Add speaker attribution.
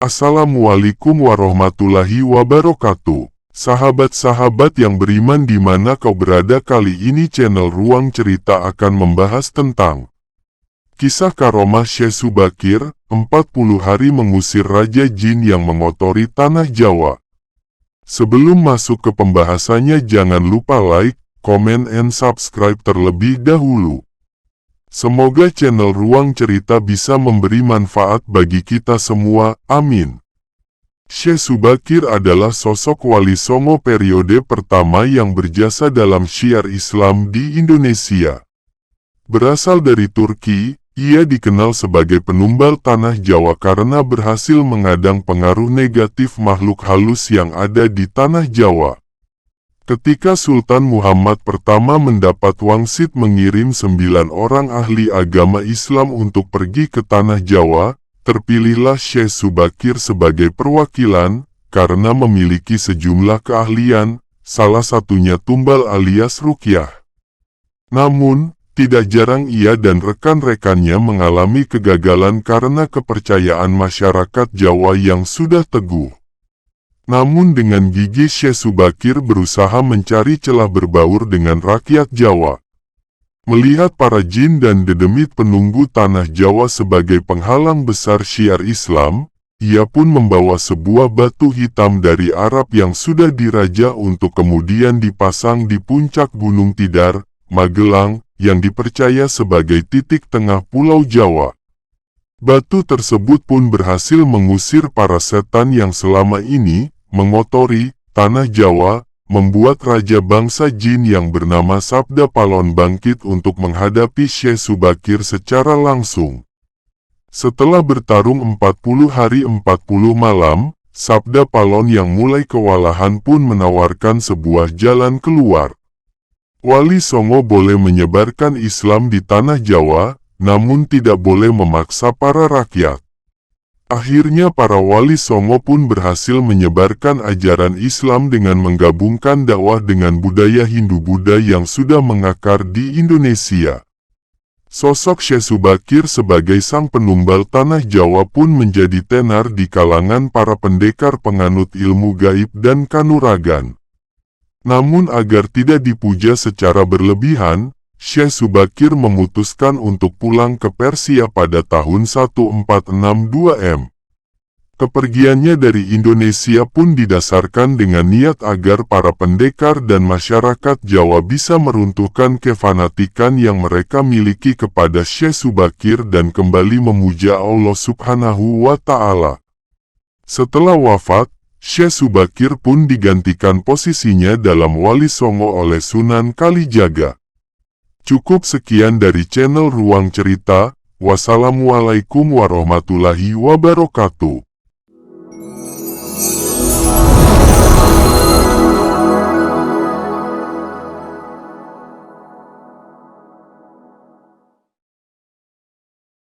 Speaker 1: Assalamualaikum warahmatullahi wabarakatuh. Sahabat-sahabat yang beriman di mana kau berada, kali ini channel Ruang Cerita akan membahas tentang kisah karomah Syekh Subakir, 40 hari mengusir Raja Jin yang mengotori tanah Jawa. Sebelum masuk ke pembahasannya, jangan lupa like, comment, and subscribe terlebih dahulu. Semoga channel Ruang Cerita bisa memberi manfaat bagi kita semua, amin. Syekh Subakir adalah sosok wali songo periode pertama yang berjasa dalam syiar Islam di Indonesia. Berasal dari Turki, ia dikenal sebagai penumbal tanah Jawa karena berhasil mengadang pengaruh negatif makhluk halus yang ada di tanah Jawa. Ketika Sultan Muhammad pertama mendapat wangsit mengirim 9 orang ahli agama Islam untuk pergi ke tanah Jawa, terpilihlah Syekh Subakir sebagai perwakilan, karena memiliki sejumlah keahlian, salah satunya tumbal alias ruqyah. Namun, tidak jarang ia dan rekan-rekannya mengalami kegagalan karena kepercayaan masyarakat Jawa yang sudah teguh. Namun dengan gigih Syekh Subakir berusaha mencari celah berbaur dengan rakyat Jawa. Melihat para jin dan dedemit penunggu tanah Jawa sebagai penghalang besar syiar Islam, ia pun membawa sebuah batu hitam dari Arab yang sudah diraja untuk kemudian dipasang di puncak Gunung Tidar, Magelang, yang dipercaya sebagai titik tengah Pulau Jawa. Batu tersebut pun berhasil mengusir para setan yang selama ini mengotori tanah Jawa, membuat raja bangsa jin yang bernama Sabda Palon bangkit untuk menghadapi Syekh Subakir secara langsung. Setelah bertarung 40 hari 40 malam, Sabda Palon yang mulai kewalahan pun menawarkan sebuah jalan keluar. Wali songo boleh menyebarkan Islam di tanah Jawa, namun tidak boleh memaksa para rakyat. Akhirnya para wali songo pun berhasil menyebarkan ajaran Islam dengan menggabungkan dakwah dengan budaya Hindu-Buddha yang sudah mengakar di Indonesia. Sosok Syekh Subakir sebagai sang penumbal tanah Jawa pun menjadi tenar di kalangan para pendekar penganut ilmu gaib dan kanuragan. Namun agar tidak dipuja secara berlebihan, Syekh Subakir memutuskan untuk pulang ke Persia pada tahun 1462 M. Kepergiannya dari Indonesia pun didasarkan dengan niat agar para pendekar dan masyarakat Jawa bisa meruntuhkan kefanatikan yang mereka miliki kepada Syekh Subakir dan kembali memuja Allah Subhanahu wa Ta'ala. Setelah wafat, Syekh Subakir pun digantikan posisinya dalam wali songo oleh Sunan Kalijaga. Cukup sekian dari channel Ruang Cerita. Wassalamualaikum warahmatullahi wabarakatuh.